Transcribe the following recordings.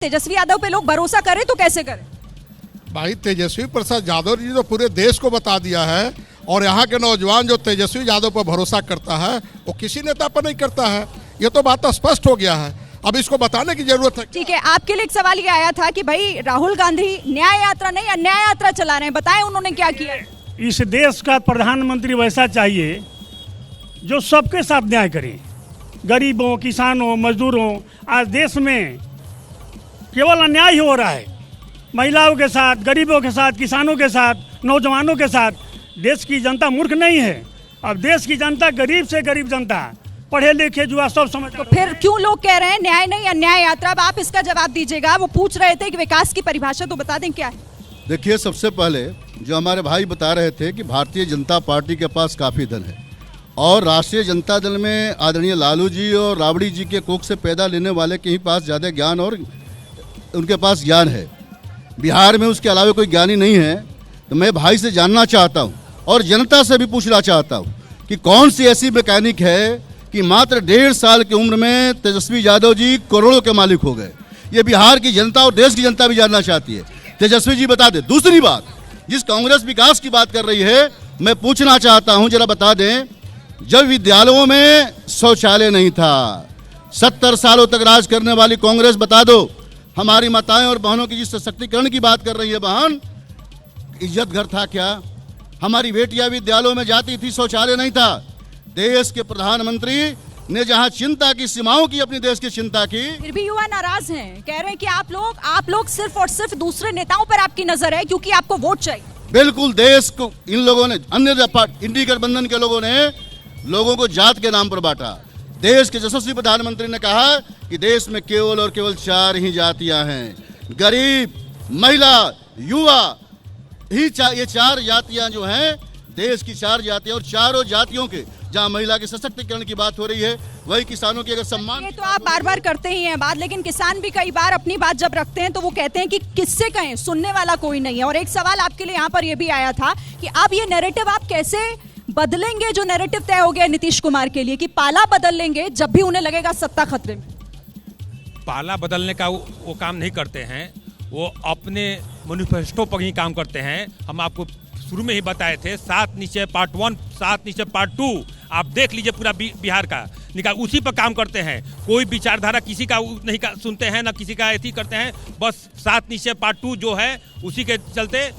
तेजस्वी यादव पे लोग भरोसा करें तो कैसे करें? भाई तेजस्वी प्रसाद यादव जी तो पूरे देश को बता दिया है, और यहाँ के नौजवान जो तेजस्वी यादव पर भरोसा करता है वो किसी नेता पर नहीं करता है। ये तो बात स्पष्ट हो गया है, अब इसको बताने की जरूरत है। ठीक है, आपके लिए एक सवाल ये आया था कि भाई राहुल गांधी न्याय यात्रा नहीं अन्याय यात्रा चला रहे हैं, बताएं उन्होंने क्या किया? इस देश का प्रधानमंत्री वैसा चाहिए जो सबके साथ न्याय करे, गरीबों, किसानों, मजदूरों। आज देश में केवल अन्याय ही हो रहा है, महिलाओं के साथ, गरीबों के साथ, किसानों के साथ, नौजवानों के साथ। देश की जनता मूर्ख नहीं है, अब देश की जनता गरीब से गरीब जनता, पढ़े लिखे जुआ सब समझ। तो फिर क्यों लोग कह रहे हैं न्याय नहीं अन्याय यात्रा? अब आप इसका जवाब दीजिएगा। वो पूछ रहे थे कि विकास की परिभाषा तो बता दें क्या है। देखिए, सबसे पहले जो हमारे भाई बता रहे थे कि भारतीय जनता पार्टी के पास काफ़ी धन है, और राष्ट्रीय जनता दल में आदरणीय लालू जी और राबड़ी जी के कोख से पैदा लेने वाले के ही पास ज़्यादा ज्ञान और उनके पास ज्ञान है। बिहार में उसके अलावा कोई ज्ञानी नहीं है। तो मैं भाई से जानना चाहता हूँ और जनता से भी पूछना चाहता हूँ कि कौन सी ऐसी मैकेनिक है कि मात्र 1.5 साल की उम्र में तेजस्वी यादव जी करोड़ों के मालिक हो गए। ये बिहार की जनता और देश की जनता भी जानना चाहती है। तेजस्वी जी बता दें। दूसरी बात, जिस कांग्रेस विकास की बात कर रही है, मैं पूछना चाहता हूँ, जरा बता दें, जब विद्यालयों में शौचालय नहीं था, 70 सालों तक राज करने वाली कांग्रेस बता दो, हमारी माताएं और बहनों की जिस सशक्तिकरण की बात कर रही है बहन, इज्जत घर था क्या? हमारी बेटियां विद्यालयों में जाती थी, शौचालय नहीं था। देश के प्रधानमंत्री ने जहां चिंता की, सीमाओं की, अपनी देश की चिंता की, फिर भी युवा नाराज हैं, कह रहे हैं कि आप लोग सिर्फ और सिर्फ दूसरे नेताओं पर आपकी नजर है क्योंकि आपको वोट चाहिए। बिल्कुल, देश को इन लोगों ने, अन्य इंडी गठबंधन के लोगों ने लोगों को जात के नाम पर बांटा। देश के यशस्वी प्रधानमंत्री ने कहा कि देश में केवल और केवल 4 ही जातियां हैं, गरीब, महिला, युवा ही। ये 4 जातियां जो हैं, देश की 4 जातियां, और चारों जातियों के जहां महिला के सशक्तिकरण की बात हो रही है, वही किसानों की अगर सम्मान। ये तो आप बार बार करते ही हैं बात, लेकिन किसान भी कई बार अपनी बात जब रखते हैं तो वो कहते हैं कि किससे कहें, सुनने वाला कोई नहीं है। और एक सवाल आपके लिए यहाँ पर यह भी आया था कि अब ये नैरेटिव आप कैसे बदलेंगे, जो नैरेटिव तय हो गया नीतीश कुमार के लिए कि पाला बदल लेंगे जब भी उन्हें लगेगा सत्ता खतरे में। पाला बदलने का वो काम नहीं करते हैं, वो अपने मैनिफेस्टो पर ही काम करते हैं। हम आपको शुरू में ही बताए थे, 7 निश्चय पार्ट 1, 7 निश्चय पार्ट 2, आप देख लीजिए पूरा बिहार का निकाल, उसी पर काम करते हैं। कोई विचारधारा किसी का नहीं सुनते हैं, ना किसी का ऐसी करते हैं, बस 7 निश्चय पार्ट 2 जो है उसी के चलते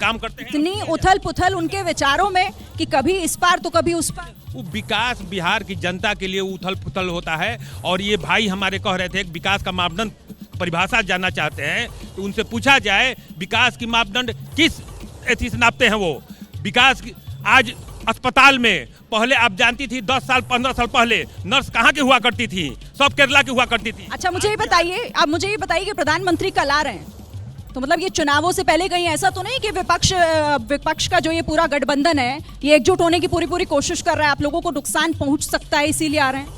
काम करते हैं। इतनी उथल पुथल उनके विचारों में कि कभी इस पार तो कभी उस पार। वो विकास बिहार की जनता के लिए उथल पुथल होता है। और ये भाई हमारे कह रहे थे विकास का मापदंड परिभाषा जानना चाहते हैं, तो उनसे पूछा जाए विकास की मापदंड किस एथी से नापते हैं वो विकास। आज अस्पताल में पहले आप जानती थी 10 साल 15 साल पहले नर्स कहाँ की हुआ करती थी? सब केरला की हुआ करती थी। अच्छा, मुझे ये बताइए, आप मुझे ये बताइए कि प्रधानमंत्री कल आ रहे हैं, तो मतलब ये चुनावों से पहले कहीं ऐसा तो नहीं कि विपक्ष का जो ये पूरा गठबंधन है ये एकजुट होने की पूरी कोशिश कर रहा है, आप लोगों को नुकसान पहुंच सकता है इसीलिए आ रहे हैं?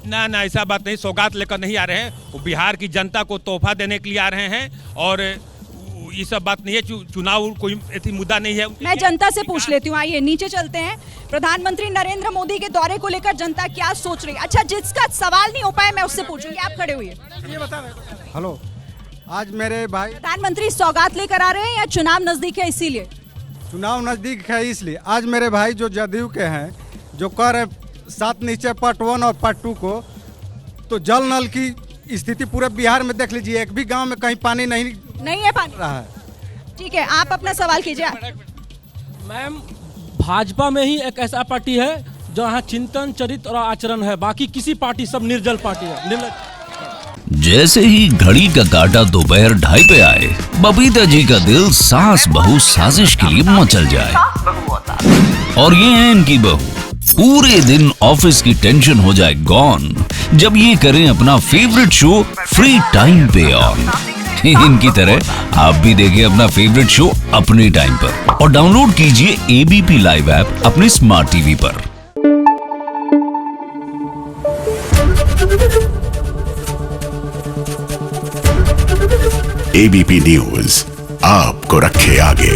ना, ऐसा बात नहीं। सौगात लेकर नहीं आ रहे हैं, वो बिहार की जनता को तोहफा देने के लिए आ रहे हैं। और ये सब बात नहीं है, चुनाव कोई ऐसी मुद्दा नहीं है। मैं जनता से पूछ लेती हूँ, आइए नीचे चलते हैं। प्रधानमंत्री नरेंद्र मोदी के दौरे को लेकर जनता क्या सोच रही है? अच्छा, जिसका सवाल नहीं हो पाया मैं उससे पूछूंगी, आप खड़े हुए। हेलो, आज मेरे भाई प्रधानमंत्री सौगात लेकर आ रहे हैं या चुनाव नजदीक है इसीलिए? चुनाव नजदीक है इसलिए। आज मेरे भाई जो जदयू के हैं, जो कह रहे 7 निश्चय पार्ट 1 और पार्ट 2 को, तो जल नल की स्थिति पूरे बिहार में देख लीजिए, एक भी गांव में कहीं पानी नहीं है पानी रहा है। ठीक है, आप अपना सवाल कीजिए। मैम, भाजपा में ही एक ऐसा पार्टी है जहाँ चिंतन, चरित्र और आचरण है, बाकी किसी पार्टी सब निर्जल पार्टी है। जैसे ही घड़ी का काटा दोपहर 2:30 पे आए, बबीता जी का दिल सास बहू साजिश के लिए मचल जाए। और ये है इनकी बहू, पूरे दिन ऑफिस की टेंशन हो जाए गॉन जब ये करें अपना फेवरेट शो फ्री टाइम पे ऑन। इनकी तरह आप भी देखिए अपना फेवरेट शो अपने टाइम पर और डाउनलोड कीजिए ABP लाइव ऐप अपने स्मार्ट टीवी पर। ABP न्यूज आपको रखे आगे।